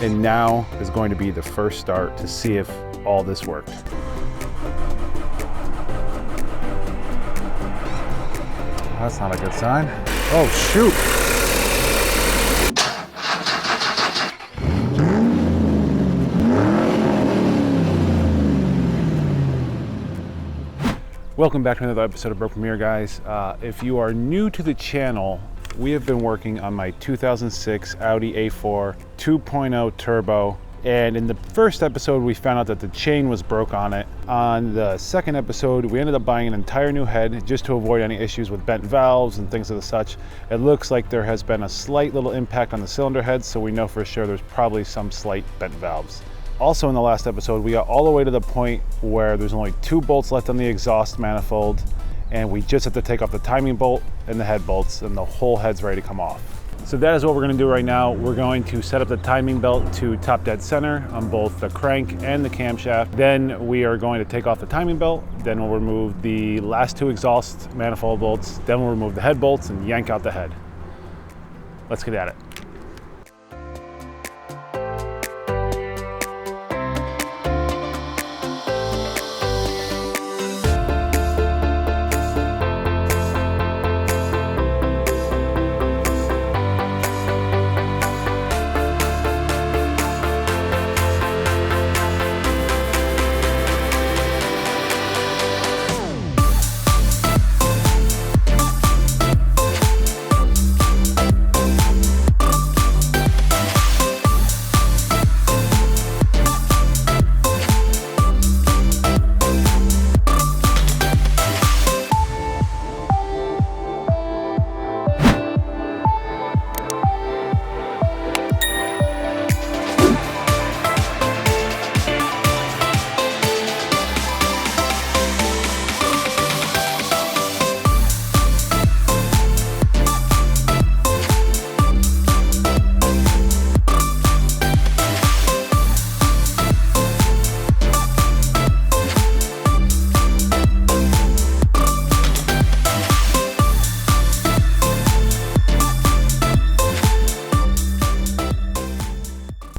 And now is going to be the first start to see if all this worked. That's not a good sign. Oh, shoot. Welcome back to another episode of Broken Mirror, guys. If you are new to the channel, we have been working on my 2006 Audi A4 2.0 turbo. And in the first episode, we found out that the chain was broke on it. On the second episode, we ended up buying an entire new head just to avoid any issues with bent valves and things of the such. It looks like there has been a slight little impact on the cylinder head, so we know for sure there's probably some slight bent valves. Also in the last episode, we got all the way to the point where there's only 2 bolts left on the exhaust manifold, and we just have to take off the timing bolt and the head bolts, and the whole head's ready to come off. So that is what we're going to do right now. We're going to set up the timing belt to top dead center on both the crank and the camshaft. Then we are going to take off the timing belt. Then we'll remove the last 2 exhaust manifold bolts. Then we'll remove the head bolts and yank out the head. Let's get at it.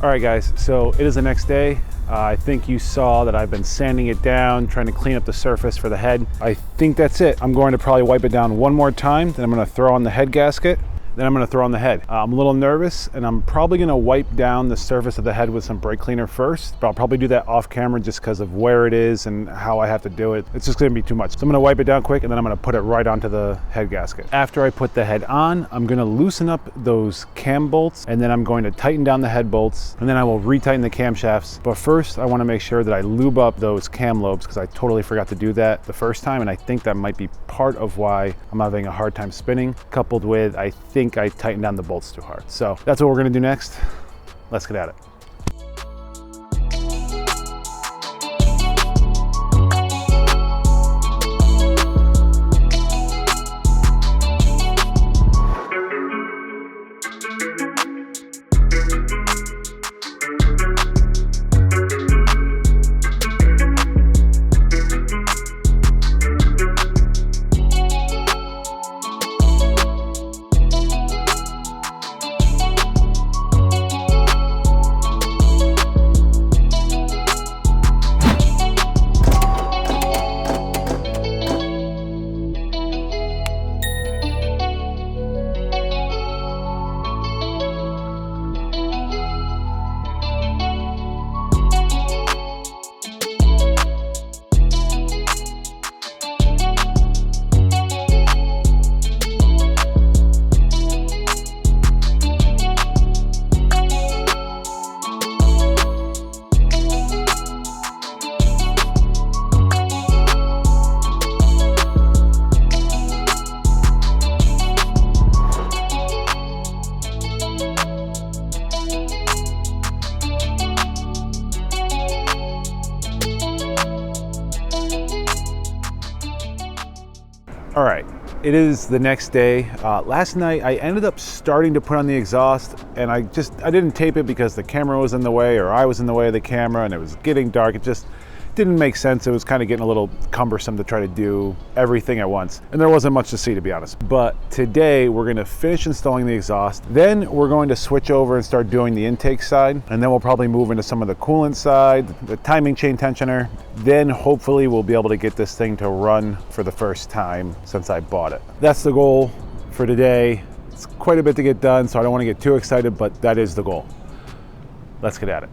All right, guys, so it is the next day. I think you saw that I've been sanding it down, trying to clean up the surface for the head. I think that's it. I'm going to probably wipe it down one more time, then I'm going to throw on the head gasket, then I'm going to throw on the head. I'm a little nervous, and I'm probably going to wipe down the surface of the head with some brake cleaner first, but I'll probably do that off camera just because of where it is and how I have to do it. It's just going to be too much. So I'm going to wipe it down quick, and then I'm going to put it right onto the head gasket. After I put the head on, I'm going to loosen up those cam bolts, and then I'm going to tighten down the head bolts, and then I will retighten the camshafts. But first, I want to make sure that I lube up those cam lobes because I totally forgot to do that the first time, and I think that might be part of why I'm having a hard time spinning, coupled with I think I tightened down the bolts too hard. So that's what we're going to do next. Let's get at it. All right, it is the next day. Last night I ended up starting to put on the exhaust, and I didn't tape it because the camera was in the way, or I was in the way of the camera, and it was getting dark. It just didn't make sense. It was kind of getting a little cumbersome to try to do everything at once. And there wasn't much to see, to be honest. But today we're going to finish installing the exhaust. Then we're going to switch over and start doing the intake side. And then we'll probably move into some of the coolant side, the timing chain tensioner. Then hopefully we'll be able to get this thing to run for the first time since I bought it. That's the goal for today. It's quite a bit to get done, so I don't want to get too excited, but that is the goal. Let's get at it.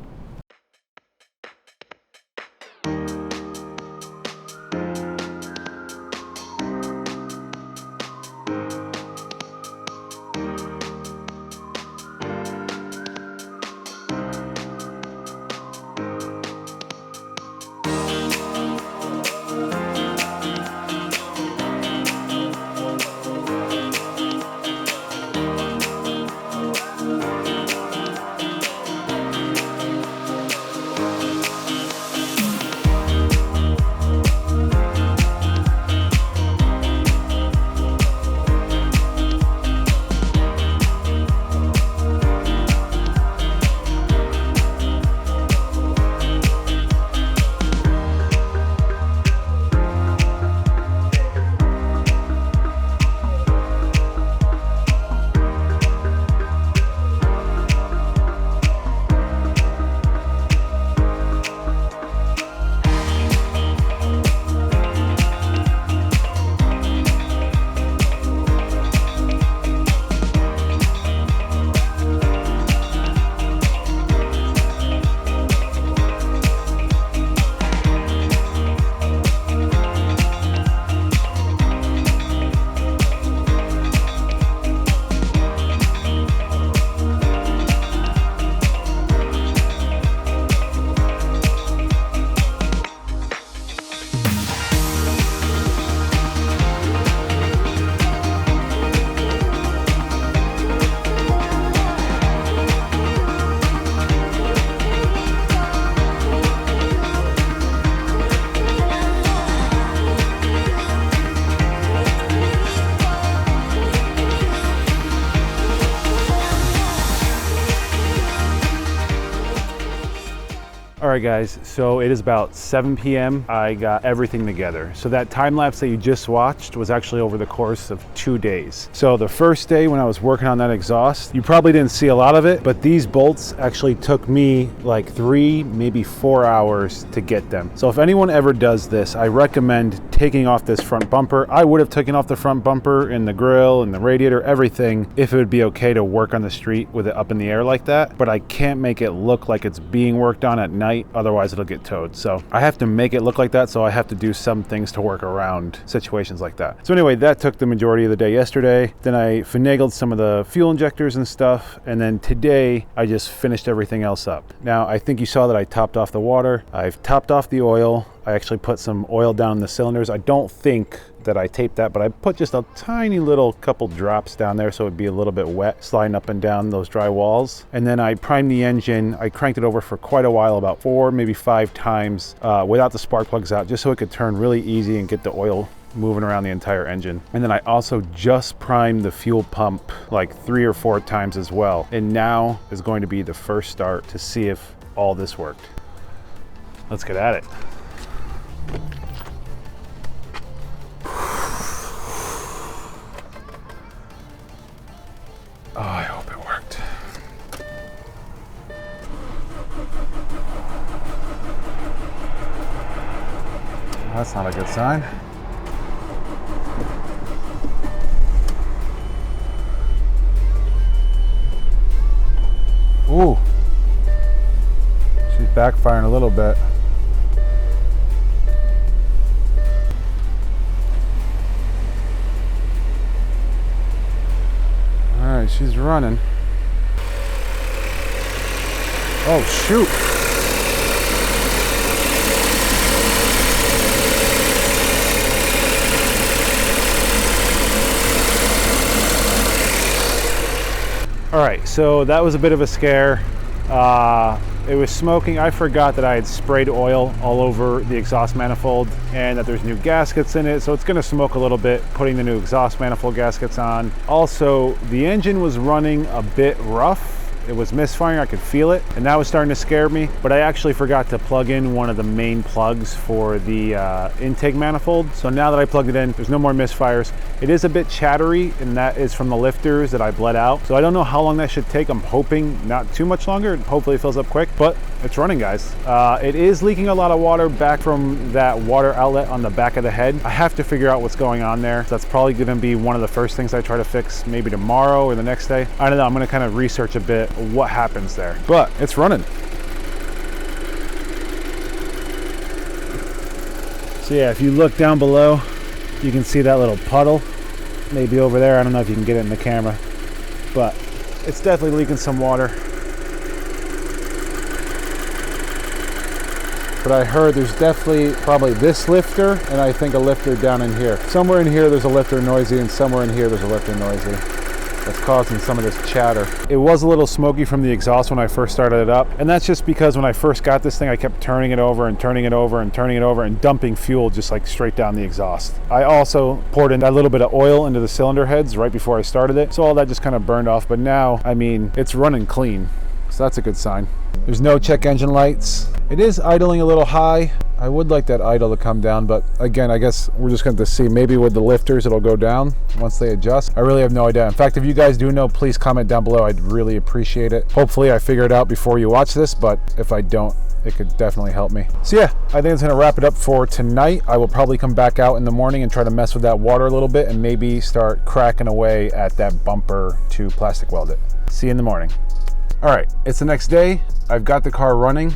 All right guys, so it is about 7 p.m. I got everything together. So that time lapse that you just watched was actually over the course of 2 days. So the first day when I was working on that exhaust, you probably didn't see a lot of it, but these bolts actually took me like 3, maybe 4 hours to get them. So if anyone ever does this, I recommend taking off this front bumper. I would have taken off the front bumper and the grill and the radiator, everything, if it would be okay to work on the street with it up in the air like that. But I can't make it look like it's being worked on at night, otherwise it'll get towed. So I have to make it look like that, so I have to do some things to work around situations like that. So anyway, that took the majority of the day yesterday. Then I finagled some of the fuel injectors and stuff, and then today I just finished everything else up. Now I think you saw that I topped off the water. I've topped off the oil. I actually put some oil down in the cylinders. I don't think that I taped that, but I put just a tiny little couple drops down there so it'd be a little bit wet, sliding up and down those dry walls. And then I primed the engine. I cranked it over for quite a while, about 4, maybe 5 times without the spark plugs out, just so it could turn really easy and get the oil moving around the entire engine. And then I also just primed the fuel pump like 3 or 4 times as well. And now is going to be the first start to see if all this worked. Let's get at it. Oh, I hope it worked. That's not a good sign. Ooh. She's backfiring a little bit. She's running. Oh shoot. All right, so that was a bit of a scare. It was smoking. I forgot that I had sprayed oil all over the exhaust manifold and that there's new gaskets in it, so it's gonna smoke a little bit putting the new exhaust manifold gaskets on. Also, the engine was running a bit rough. it was misfiring. I could feel it, and that was starting to scare me. But I actually forgot to plug in one of the main plugs for the intake manifold. So now that I plugged it in, there's no more misfires. It is a bit chattery, and that is from the lifters that I bled out. So I don't know how long that should take. I'm hoping not too much longer. Hopefully it fills up quick, but it's running, guys. It is leaking a lot of water back from that water outlet on the back of the head. I have to figure out what's going on there. That's probably going to be one of the first things I try to fix, maybe tomorrow or the next day. I don't know. I'm going to kind of research a bit what happens there, but it's running. So yeah, if you look down below, you can see that little puddle, maybe over there. I don't know if you can get it in the camera, but it's definitely leaking some water. But I heard there's definitely probably this lifter, and I think a lifter down in here. Somewhere in here there's a lifter noisy, and somewhere in here there's a lifter noisy. That's causing some of this chatter. It was a little smoky from the exhaust when I first started it up, and that's just because when I first got this thing, I kept turning it over and turning it over and turning it over and dumping fuel just like straight down the exhaust. I also poured in a little bit of oil into the cylinder heads right before I started it, so all that just kind of burned off. But now, I mean, it's running clean, so that's a good sign. There's no check engine lights. It is idling a little high. I would like that idle to come down, but again, I guess we're just going to see. Maybe with the lifters it'll go down once they adjust. I really have no idea. In fact, if you guys do know, please comment down below. I'd really appreciate it. Hopefully I figure it out before you watch this, but if I don't, it could definitely help me. So yeah, I think it's going to wrap it up for tonight. I will probably come back out in the morning and try to mess with that water a little bit and maybe start cracking away at that bumper to plastic weld it. See you in the morning. All right, it's the next day. I've got the car running,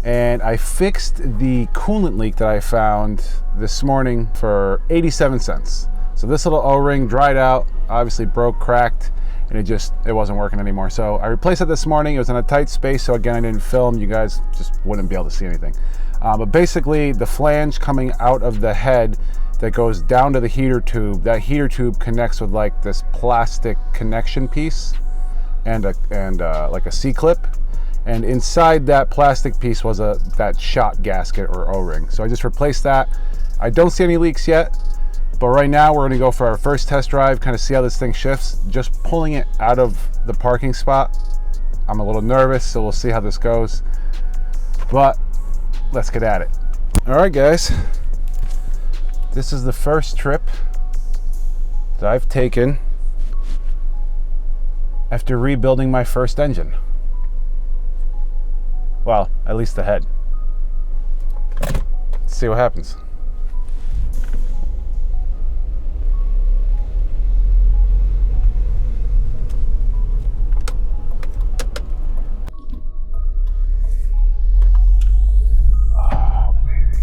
and I fixed the coolant leak that I found this morning for 87 cents. So this little O-ring dried out, obviously broke, cracked, and it wasn't working anymore. So I replaced it this morning. It was in a tight space, so again, I didn't film. You guys just wouldn't be able to see anything. But basically, the flange coming out of the head that goes down to the heater tube, that heater tube connects with like this plastic connection piece and like a C-clip. And inside that plastic piece was that shot gasket or O-ring. So I just replaced that. I don't see any leaks yet, but right now we're gonna go for our first test drive, kind of see how this thing shifts. Just pulling it out of the parking spot, I'm a little nervous, so we'll see how this goes. But let's get at it. All right, guys. This is the first trip that I've taken after rebuilding my first engine. Well, at least the head. Let's see what happens. Oh, baby.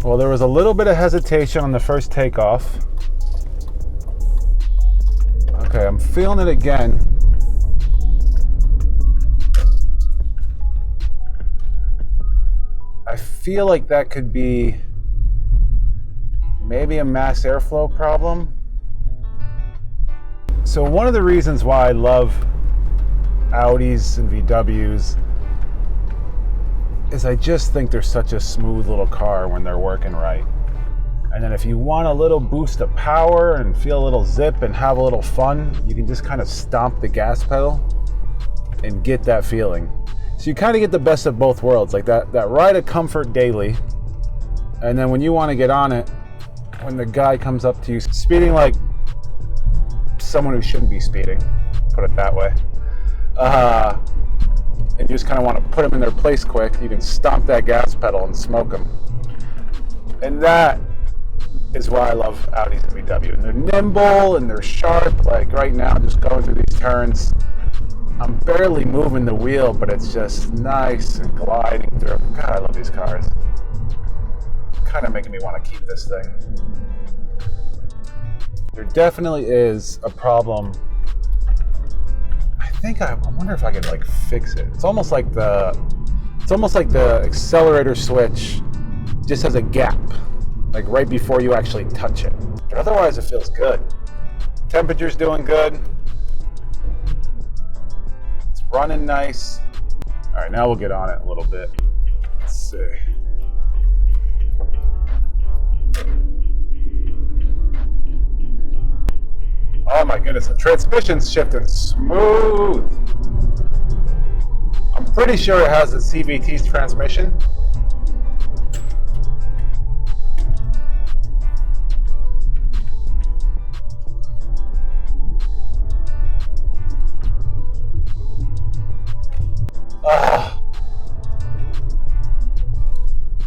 Well, there was a little bit of hesitation on the first takeoff. Okay, I'm feeling it again. I feel like that could be maybe a mass airflow problem. So one of the reasons why I love Audis and VWs is I just think they're such a smooth little car when they're working right. And then if you want a little boost of power and feel a little zip and have a little fun, you can just kind of stomp the gas pedal and get that feeling. So you kind of get the best of both worlds, like that ride of comfort daily, and then when you want to get on it, when the guy comes up to you speeding like someone who shouldn't be speeding, put it that way, and you just kind of want to put them in their place quick, you can stomp that gas pedal and smoke them. And that is why I love Audis and VW. And they're nimble and they're sharp. Like right now, just going through these turns, I'm barely moving the wheel, but it's just nice and gliding through. God, I love these cars. Kind of making me want to keep this thing. There definitely is a problem. I wonder if I could like fix it. It's almost like the accelerator switch just has a gap, like right before you actually touch it. But otherwise it feels good. Temperature's doing good. It's running nice. All right, now we'll get on it a little bit. Let's see. Oh my goodness, the transmission's shifting smooth. I'm pretty sure it has a CVT's transmission.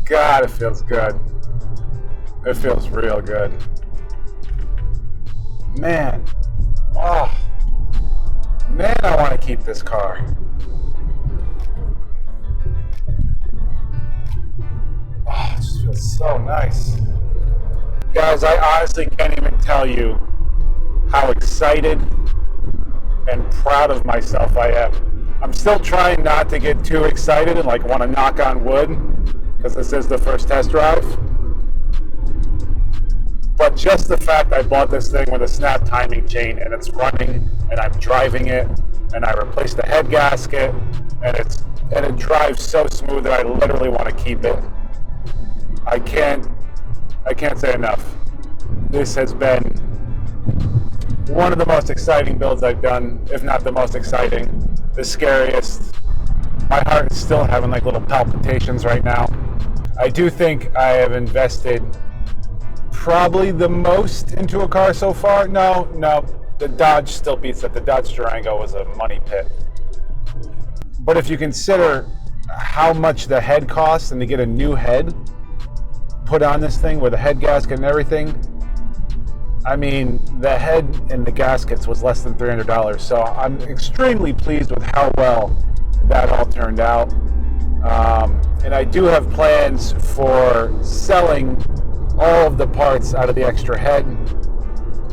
God, it feels good. It feels real good. Man. Oh. Man, I want to keep this car. Oh, it just feels so nice. Guys, I honestly can't even tell you how excited and proud of myself I am. I'm still trying not to get too excited and like want to knock on wood, because this is the first test drive. But just the fact I bought this thing with a snap timing chain and it's running and I'm driving it and I replaced the head gasket and it drives so smooth that I literally want to keep it. I can't say enough. This has been one of the most exciting builds I've done, if not the most exciting, the scariest. My heart is still having like little palpitations right now. I do think I have invested probably the most into a car so far. No, the Dodge still beats it. The Dodge Durango was a money pit. But if you consider how much the head costs and to get a new head put on this thing with a head gasket and everything, I mean, the head and the gaskets was less than $300. So I'm extremely pleased with how well that all turned out. And I do have plans for selling all of the parts out of the extra head.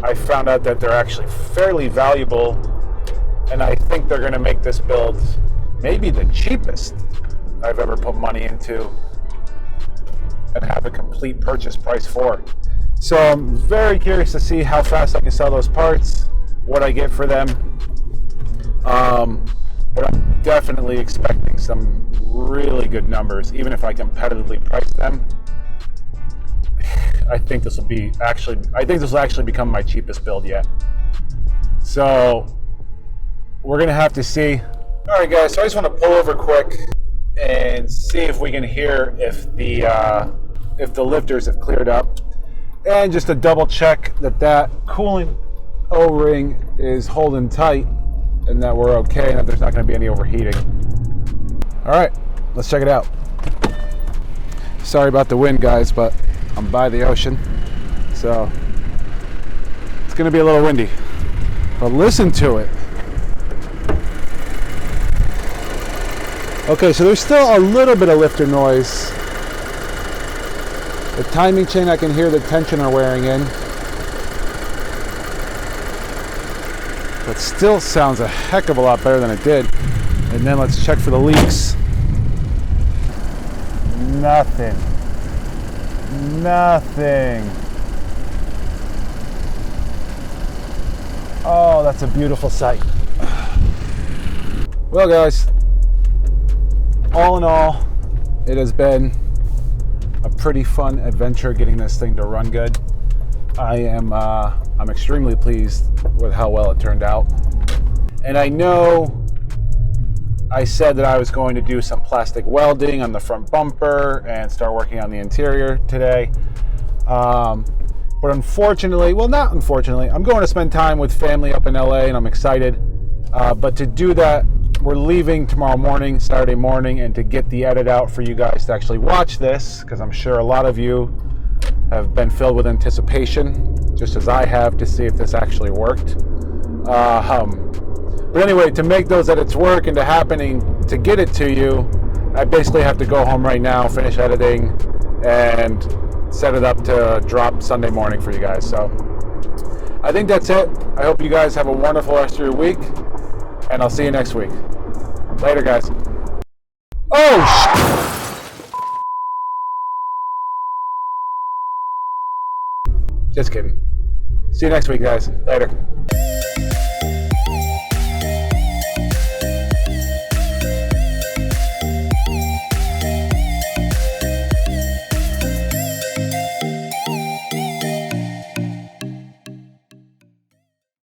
I found out that they're actually fairly valuable, and I think they're going to make this build maybe the cheapest I've ever put money into and have a complete purchase price for. So I'm very curious to see how fast I can sell those parts, what I get for them. But I'm definitely expecting some really good numbers, even if I competitively price them. I think this will actually become my cheapest build yet. So we're gonna have to see. All right, guys. So I just want to pull over quick and see if we can hear if the lifters have cleared up, and just to double check that coolant O-ring is holding tight and that we're okay and that there's not going to be any overheating. All right, let's check it out. Sorry about the wind, guys, but I'm by the ocean, so it's going to be a little windy, but listen to it. Okay, so there's still a little bit of lifter noise. The timing chain, I can hear the tensioner wearing in. But still sounds a heck of a lot better than it did. And then let's check for the leaks. Nothing. Oh, that's a beautiful sight. Well, guys, all in all, it has been a pretty fun adventure getting this thing to run good. I'm extremely pleased with how well it turned out. And I know I said that I was going to do some plastic welding on the front bumper and start working on the interior today. But unfortunately, well, not unfortunately, I'm going to spend time with family up in LA and I'm excited. But to do that, we're leaving tomorrow morning, Saturday morning, and to get the edit out for you guys to actually watch this, because I'm sure a lot of you have been filled with anticipation, just as I have, to see if this actually worked. But anyway, to make those edits work and to get it to you, I basically have to go home right now, finish editing, and set it up to drop Sunday morning for you guys. So I think that's it. I hope you guys have a wonderful rest of your week, and I'll see you next week. Later, guys. Just kidding. See you next week, guys. Later.